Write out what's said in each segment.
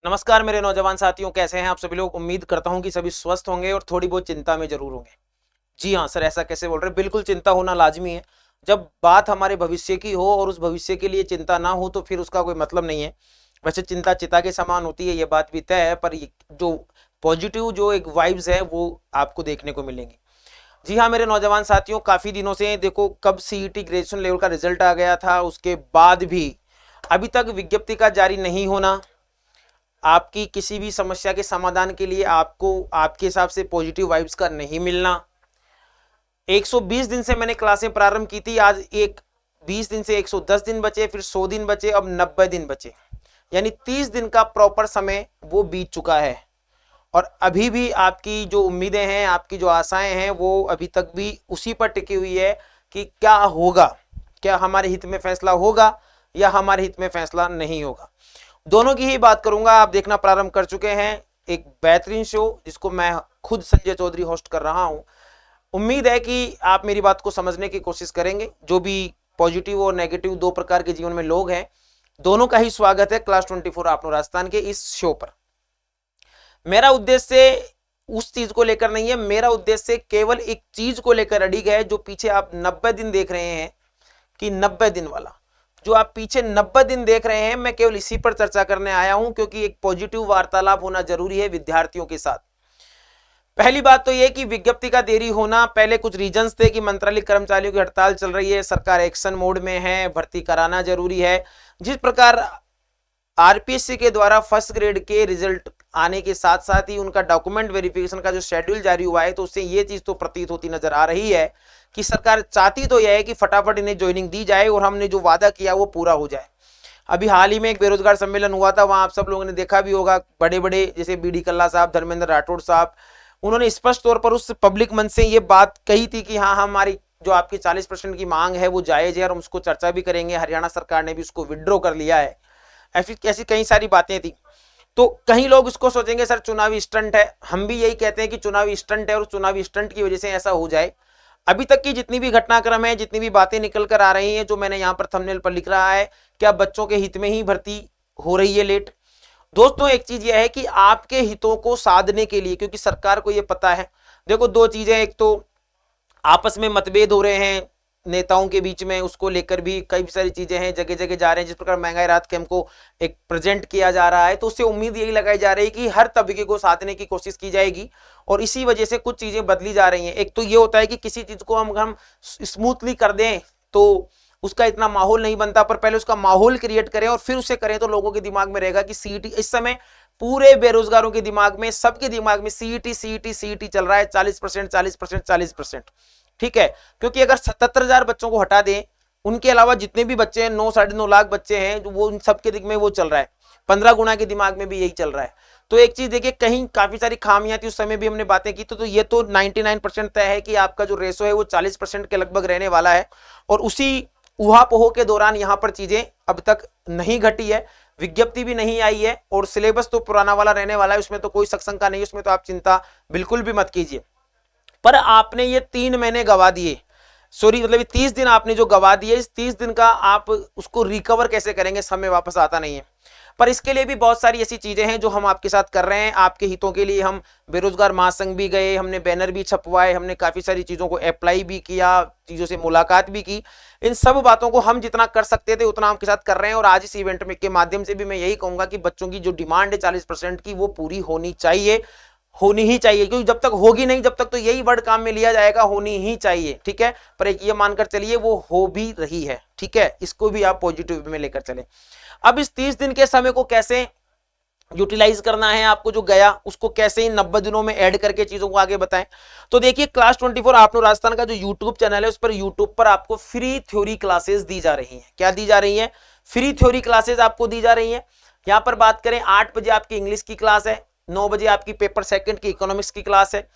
नमस्कार मेरे नौजवान साथियों, कैसे हैं आप सभी लोग। उम्मीद करता हूं कि सभी स्वस्थ होंगे और थोड़ी बहुत चिंता में जरूर होंगे। जी हाँ सर, ऐसा कैसे बोल रहे हैं। बिल्कुल चिंता होना लाजमी है। जब बात हमारे भविष्य की हो और उस भविष्य के लिए चिंता ना हो तो फिर उसका कोई मतलब नहीं है। वैसे चिंता चिता के समान होती है, ये बात भी तय है, पर जो पॉजिटिव जो एक वाइब्स है वो आपको देखने को मिलेंगी। जी हाँ मेरे नौजवान साथियों, काफी दिनों से देखो कब सीईटी ग्रेजुएशन लेवल का रिजल्ट आ गया था, उसके बाद भी अभी तक विज्ञप्ति का जारी नहीं होना, आपकी किसी भी समस्या के समाधान के लिए आपको आपके हिसाब से पॉजिटिव वाइब्स का नहीं मिलना। 120 दिन से मैंने क्लासें प्रारंभ की थी, आज एक 20 दिन से 110 दिन बचे, फिर 100 दिन बचे, अब 90 दिन बचे, यानी 30 दिन का प्रॉपर समय वो बीत चुका है। और अभी भी आपकी जो उम्मीदें हैं, आपकी जो आशाएं हैं, वो अभी तक भी उसी पर टिकी हुई है कि क्या होगा, क्या हमारे हित में फैसला होगा या हमारे हित में फैसला नहीं होगा। दोनों की ही बात करूंगा। आप देखना प्रारंभ कर चुके हैं एक बेहतरीन शो जिसको मैं खुद संजय चौधरी होस्ट कर रहा हूं। उम्मीद है कि आप मेरी बात को समझने की कोशिश करेंगे। जो भी पॉजिटिव और नेगेटिव दो प्रकार के जीवन में लोग हैं, दोनों का ही स्वागत है क्लास 24 आपनो राजस्थान के इस शो पर। मेरा उद्देश्य उस चीज को लेकर नहीं है, मेरा उद्देश्य केवल एक चीज को लेकर अड़िग है। जो पीछे आप 90 दिन देख रहे हैं कि 90 दिन वाला जो आप पीछे 90 दिन देख रहे हैं, मैं केवल इसी पर चर्चा करने आया हूं, क्योंकि एक पॉजिटिव वार्तालाप होना जरूरी है विद्यार्थियों के साथ। पहली बात तो यह कि विज्ञप्ति का देरी होना, पहले कुछ रीजंस थे कि मंत्रालय कर्मचारियों की हड़ताल चल रही है, सरकार एक्शन मोड में है, भर्ती कराना जरूरी है। जिस प्रकार आरपीएससी के द्वारा फर्स्ट ग्रेड के रिजल्ट आने के साथ साथ ही उनका डॉक्यूमेंट वेरिफिकेशन का जो शेड्यूल जारी हुआ है, तो उससे ये चीज तो प्रतीत होती नजर आ रही है कि सरकार चाहती तो यह है कि फटाफट इन्हें ज्वाइनिंग दी जाए और हमने जो वादा किया वो पूरा हो जाए। अभी हाल ही में एक बेरोजगार सम्मेलन हुआ था, वहां आप सब लोगों ने देखा भी होगा, बड़े बड़े जैसे बीडी कल्ला साहब, धर्मेंद्र राठौड़ साहब, उन्होंने स्पष्ट तौर पर उस पब्लिक मंच से ये बात कही थी कि हाँ, हमारी जो आपकी 40% की मांग है वो जायज है और हम उसको चर्चा भी करेंगे। हरियाणा सरकार ने भी उसको विड्रॉ कर लिया है। ऐसी ऐसी कई सारी बातें थी। तो कहीं लोग इसको सोचेंगे सर चुनावी स्टंट है, हम भी यही कहते हैं कि चुनावी स्टंट है और चुनावी स्टंट की वजह से ऐसा हो जाए। अभी तक की जितनी भी घटनाक्रम है, जितनी भी बातें निकल कर आ रही हैं, जो मैंने यहां पर थंबनेल पर लिख रहा है, क्या बच्चों के हित में ही भर्ती हो रही है लेट। दोस्तों एक चीज यह है कि आपके हितों को साधने के लिए, क्योंकि सरकार को यह पता है, देखो दो चीजें, एक तो आपस में मतभेद हो रहे हैं नेताओं के बीच में, उसको लेकर भी कई सारी चीजें हैं, जगह जगह जा रहे हैं। जिस प्रकार महंगाई राहत कैंप को एक प्रेजेंट किया जा रहा है, तो उससे उम्मीद यही लगाई जा रही है कि हर तबके को साधने की कोशिश की जाएगी और इसी वजह से कुछ चीजें बदली जा रही हैं। एक तो ये होता है कि किसी चीज को हम स्मूथली कर दें तो उसका इतना माहौल नहीं बनता, पर पहले उसका माहौल क्रिएट करें और फिर उसे करें तो लोगों के दिमाग में रहेगा कि सीईटी इस समय पूरे बेरोजगारों के दिमाग में, सबके दिमाग में सीईटी सीईटी सीईटी चल रहा है। 40%, 40%, 40%, ठीक है। क्योंकि अगर 77,000 बच्चों को हटा दें, उनके अलावा जितने भी बच्चे हैं, 9 साढ़े 9 लाख बच्चे हैं, जो वो उन सबके दिमाग में वो चल रहा है। 15 गुना के दिमाग में भी यही चल रहा है। तो एक चीज देखिए, कहीं काफी सारी खामियां थी, उस समय भी हमने बातें की, तो ये तो 99% तय है कि आपका जो रेशो है वो 40% के लगभग रहने वाला है। और उसी उहापोह के दौरान यहां पर चीजें अब तक नहीं घटी है, विज्ञप्ति भी नहीं आई है और सिलेबस तो पुराना वाला रहने वाला है, उसमें तो कोई शंका नहीं है, उसमें तो आप चिंता बिल्कुल भी मत कीजिए। पर आपने ये 3 महीने गवा दिए, सॉरी मतलब 30 दिन आपने जो गवा दिए, इस 30 दिन का आप उसको रिकवर कैसे करेंगे, समय वापस आता नहीं है। पर इसके लिए भी बहुत सारी ऐसी चीजें हैं जो हम आपके साथ कर रहे हैं। आपके हितों के लिए हम बेरोजगार महासंघ भी गए, हमने बैनर भी छपवाए, हमने काफी सारी चीजों को अप्लाई भी किया, चीजों से मुलाकात भी की। इन सब बातों को हम जितना कर सकते थे उतना आपके साथ कर रहे हैं। और आज इस इवेंट में के माध्यम से भी मैं यही कहूंगा कि बच्चों की जो डिमांड है 40% की, वो पूरी होनी चाहिए, होनी ही चाहिए। क्योंकि जब तक होगी नहीं, जब तक तो यही वर्ड काम में लिया जाएगा, होनी ही चाहिए, ठीक है। पर एक ये मानकर चलिए वो हो भी रही है, ठीक है। इसको भी आप पॉजिटिव में लेकर चले। अब इस 30 दिन के समय को कैसे यूटिलाइज करना है, आपको जो गया उसको कैसे इन 90 दिनों में ऐड करके चीजों को आगे बताएं। तो देखिए, क्लास 24 आपनो राजस्थान का जो यूट्यूब चैनल है, उस पर यूट्यूब पर आपको फ्री थ्योरी क्लासेस दी जा रही हैं। क्या दी जा रही हैं? फ्री थ्योरी क्लासेस आपको दी जा रही हैं। यहां पर बात करें, 8 बजे आपकी इंग्लिश की क्लास है, 9 बजे आपकी पेपर सेकंड की इकोनॉमिक्स की क्लास है,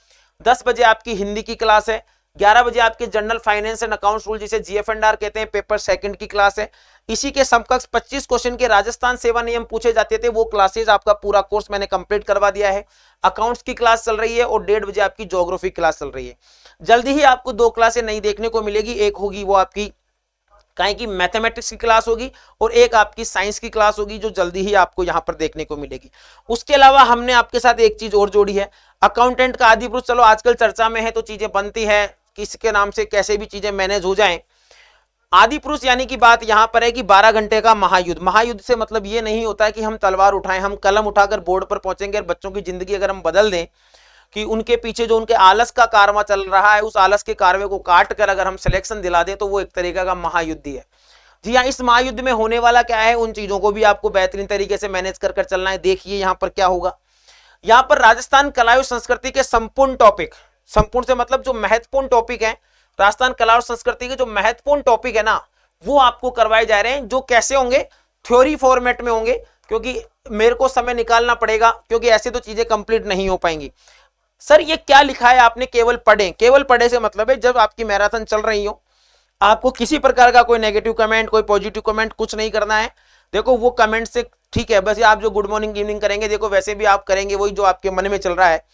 10 बजे आपकी हिंदी की क्लास है, 11 बजे आपके general finance and accounts rule जिसे जीएफएनआर कहते हैं, पेपर सेकंड की क्लास है। इसी के समकक्ष 25 क्वेश्चन के राजस्थान सेवा नियम पूछे जाते थे, वो क्लासेस आपका पूरा कोर्स मैंने कंप्लीट करवा दिया है। अकाउंट्स की क्लास चल रही है और 1:30 बजे आपकी ज्योग्राफी क्लास चल रही है। जल्दी ही आपको 2 क्लासें नई देखने को मिलेगी। एक होगी वो आपकी कहीं की मैथमेटिक्स की क्लास होगी और एक आपकी साइंस की क्लास होगी जो जल्दी ही आपको यहां पर देखने को मिलेगी। उसके अलावा हमने आपके साथ एक चीज और जोड़ी है, अकाउंटेंट का आदि पुरुष, चलो आजकल चर्चा में है तो चीजें बनती है, किसके नाम से कैसे भी चीजें मैनेज हो जाएं। आदि पुरुष यानी कि बात यहां पर है कि 12 घंटे का महायुद्ध। महायुद्ध से मतलब ये नहीं होता है कि हम तलवार उठाएं, हम कलम उठाकर बोर्ड पर पहुंचेंगे और बच्चों की जिंदगी अगर हम बदल दें कि उनके पीछे जो उनके आलस का कारवा चल रहा है उस आलस के कारवे को काट कर अगर हम सिलेक्शन दिला दें तो वो एक तरीका का महायुद्ध ही है। जी हाँ, इस महायुद्ध में होने वाला क्या है, उन चीजों को भी आपको बेहतरीन तरीके से मैनेज कर चलना है। देखिए यहां पर क्या होगा, यहां पर राजस्थान कला और संस्कृति के संपूर्ण टॉपिक, संपूर्ण से मतलब जो महत्वपूर्ण टॉपिक है, राजस्थान कला और संस्कृति के जो महत्वपूर्ण टॉपिक है ना वो आपको करवाए जा रहे हैं, जो कैसे होंगे, थ्योरी फॉर्मेट में होंगे, क्योंकि मेरे को समय निकालना पड़ेगा, क्योंकि ऐसे तो चीजें कंप्लीट नहीं हो पाएंगी। सर ये क्या लिखा है आपने, केवल पढ़े, केवल पढ़े से मतलब है जब आपकी मैराथन चल रही हो आपको किसी प्रकार का कोई नेगेटिव कमेंट, कोई पॉजिटिव कमेंट कुछ नहीं करना है। देखो वो कमेंट से ठीक है, बस आप जो गुड मॉर्निंग इवनिंग करेंगे, देखो वैसे भी आप करेंगे वही जो आपके मन में चल रहा है।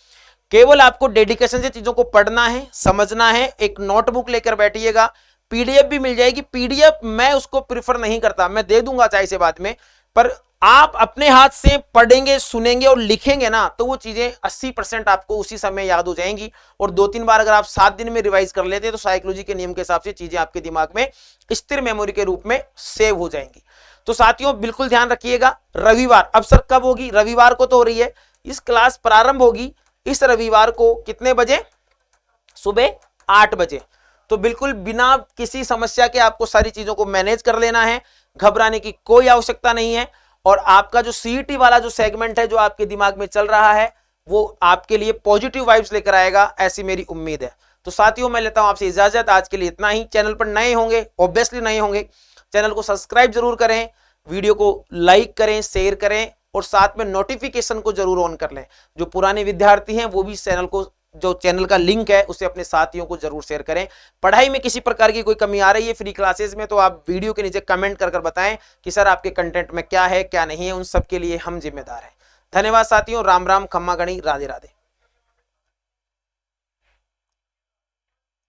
केवल आपको डेडिकेशन से चीजों को पढ़ना है, समझना है। एक नोटबुक लेकर बैठिएगा, पीडीएफ भी मिल जाएगी। पीडीएफ मैं उसको प्रिफर नहीं करता, मैं दे दूंगा चाहे से बाद में, पर आप अपने हाथ से पढ़ेंगे, सुनेंगे और लिखेंगे ना तो वो चीजें 80% आपको उसी समय याद हो जाएंगी। और 2-3 बार अगर आप 7 दिन में रिवाइज कर लेते हैं तो साइकोलॉजी के नियम के हिसाब से चीजें आपके दिमाग में स्थिर मेमोरी के रूप में सेव हो जाएंगी। तो साथियों बिल्कुल ध्यान रखिएगा, रविवार, अब सर कब होगी, रविवार को तो हो रही है, इस क्लास प्रारंभ होगी इस रविवार को कितने बजे, सुबह 8 बजे। तो बिल्कुल बिना किसी समस्या के आपको सारी चीजों को मैनेज कर लेना है, घबराने की कोई आवश्यकता नहीं है। और आपका जो सीईटी वाला जो सेगमेंट है जो आपके दिमाग में चल रहा है वो आपके लिए पॉजिटिव वाइब्स लेकर आएगा, ऐसी मेरी उम्मीद है। तो साथियों मैं लेता हूं आपसे इजाजत, आज के लिए इतना ही। चैनल पर नए होंगे, ऑब्वियसली नए होंगे, चैनल को सब्सक्राइब जरूर करें, वीडियो को लाइक करें, शेयर करें और साथ में नोटिफिकेशन को जरूर ऑन कर लें। जो पुराने विद्यार्थी हैं वो भी चैनल को, जो चैनल का लिंक है उसे अपने साथियों को जरूर शेयर करें। पढ़ाई में किसी प्रकार की कोई कमी आ रही है फ्री क्लासेस में तो आप वीडियो के नीचे कमेंट कर बताएं कि सर आपके कंटेंट में क्या है क्या नहीं है, उन सब के लिए हम जिम्मेदार हैं। धन्यवाद साथियों, राम राम, खम्मा गणी, राधे राधे।